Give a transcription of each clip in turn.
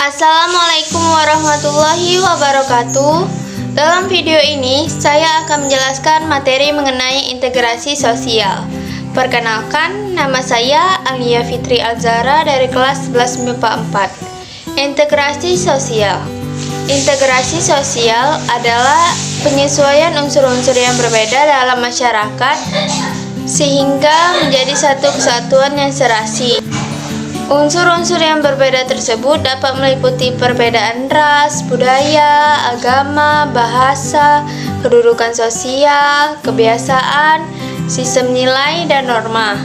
Assalamualaikum warahmatullahi wabarakatuh. Dalam video ini, saya akan menjelaskan materi mengenai integrasi sosial. Perkenalkan, nama saya Alia Fitri Alzara dari kelas 11 MIPA 4. Integrasi sosial. Integrasi sosial adalah penyesuaian unsur-unsur yang berbeda dalam masyarakat sehingga menjadi satu kesatuan yang serasi. Unsur-unsur yang berbeda tersebut dapat meliputi perbedaan ras, budaya, agama, bahasa, kedudukan sosial, kebiasaan, sistem nilai, dan norma.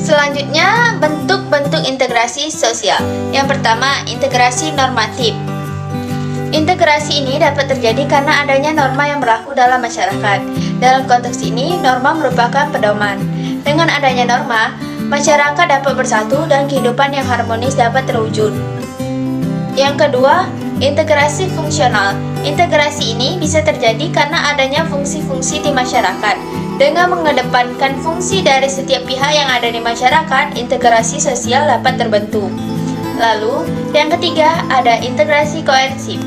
Selanjutnya, bentuk-bentuk integrasi sosial. Yang pertama, integrasi normatif. Integrasi ini dapat terjadi karena adanya norma yang berlaku dalam masyarakat. Dalam konteks ini, norma merupakan pedoman. Dengan adanya norma, masyarakat dapat bersatu dan kehidupan yang harmonis dapat terwujud. Yang kedua, integrasi fungsional. Integrasi ini bisa terjadi karena adanya fungsi-fungsi di masyarakat. Dengan mengedepankan fungsi dari setiap pihak yang ada di masyarakat, integrasi sosial dapat terbentuk. Lalu, yang ketiga, ada integrasi koersif.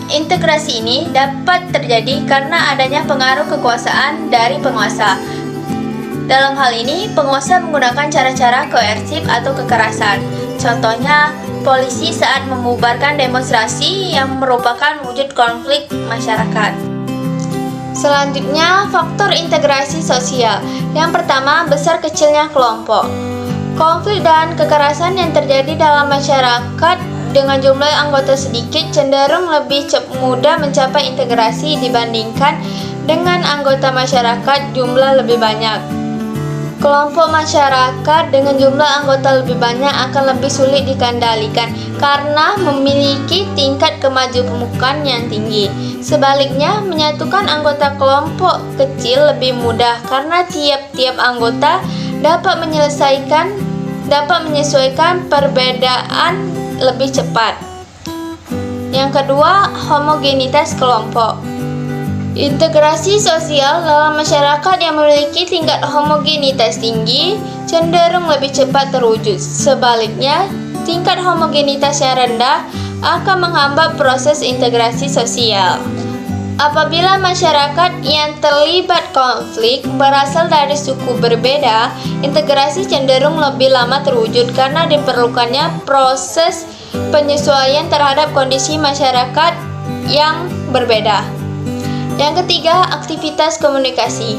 Integrasi ini dapat terjadi karena adanya pengaruh kekuasaan dari penguasa. Dalam hal ini, penguasa menggunakan cara-cara koersif atau kekerasan. Contohnya, polisi saat membubarkan demonstrasi yang merupakan wujud konflik masyarakat. Selanjutnya, faktor integrasi sosial. Yang pertama, besar kecilnya kelompok. Konflik dan kekerasan yang terjadi dalam masyarakat dengan jumlah anggota sedikit cenderung lebih mudah mencapai integrasi dibandingkan dengan anggota masyarakat jumlah lebih banyak. Kelompok masyarakat dengan jumlah anggota lebih banyak akan lebih sulit dikendalikan karena memiliki tingkat kemajemukan yang tinggi. Sebaliknya, menyatukan anggota kelompok kecil lebih mudah karena tiap-tiap anggota dapat menyesuaikan perbedaan lebih cepat. Yang kedua, homogenitas kelompok. Integrasi sosial dalam masyarakat yang memiliki tingkat homogenitas tinggi cenderung lebih cepat terwujud. Sebaliknya, tingkat homogenitas yang rendah akan menghambat proses integrasi sosial. Apabila masyarakat yang terlibat konflik berasal dari suku berbeda, integrasi cenderung lebih lama terwujud karena diperlukannya proses penyesuaian terhadap kondisi masyarakat yang berbeda. Yang ketiga, aktivitas komunikasi.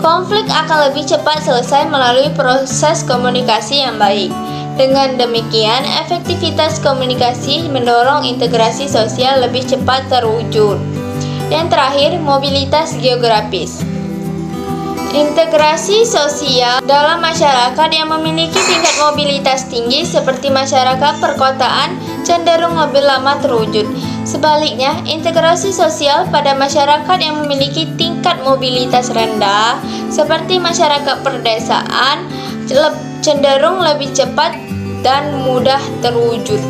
Konflik akan lebih cepat selesai melalui proses komunikasi yang baik. Dengan demikian, efektivitas komunikasi mendorong integrasi sosial lebih cepat terwujud. Yang terakhir, mobilitas geografis. Integrasi sosial dalam masyarakat yang memiliki tingkat mobilitas tinggi seperti masyarakat perkotaan cenderung lebih lama terwujud. Sebaliknya, integrasi sosial pada masyarakat yang memiliki tingkat mobilitas rendah seperti masyarakat perdesaan cenderung lebih cepat dan mudah terwujud.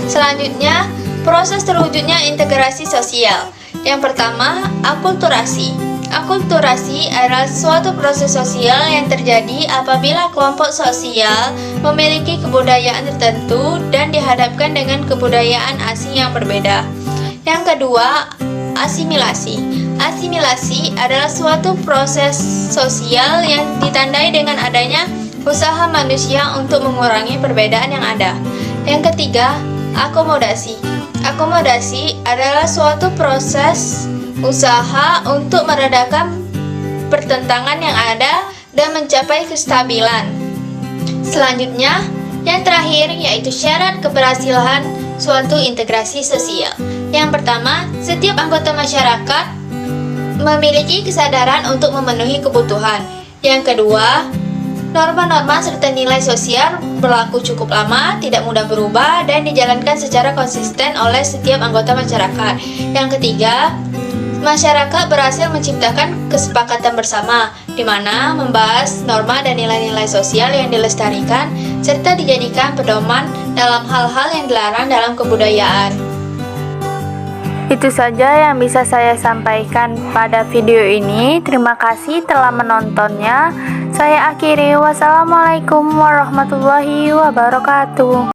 Selanjutnya, proses terwujudnya integrasi sosial. Yang pertama, akulturasi. Akulturasi adalah suatu proses sosial yang terjadi apabila kelompok sosial memiliki kebudayaan tertentu dan dihadapkan dengan kebudayaan asing yang berbeda. Yang kedua, asimilasi. Asimilasi adalah suatu proses sosial yang ditandai dengan adanya usaha manusia untuk mengurangi perbedaan yang ada. Yang ketiga, akomodasi. Akomodasi adalah suatu proses usaha untuk meredakan pertentangan yang ada dan mencapai kestabilan. Selanjutnya, yang terakhir yaitu syarat keberhasilan suatu integrasi sosial. Yang pertama, setiap anggota masyarakat memiliki kesadaran untuk memenuhi kebutuhan. Yang kedua, norma-norma serta nilai sosial berlaku cukup lama, tidak mudah berubah, dan dijalankan secara konsisten oleh setiap anggota masyarakat. Yang ketiga, masyarakat berhasil menciptakan kesepakatan bersama, di mana membahas norma dan nilai-nilai sosial yang dilestarikan, serta dijadikan pedoman dalam hal-hal yang dilarang dalam kebudayaan. Itu saja yang bisa saya sampaikan pada video ini. Terima kasih telah menontonnya. Saya akhiri. Wassalamualaikum warahmatullahi wabarakatuh.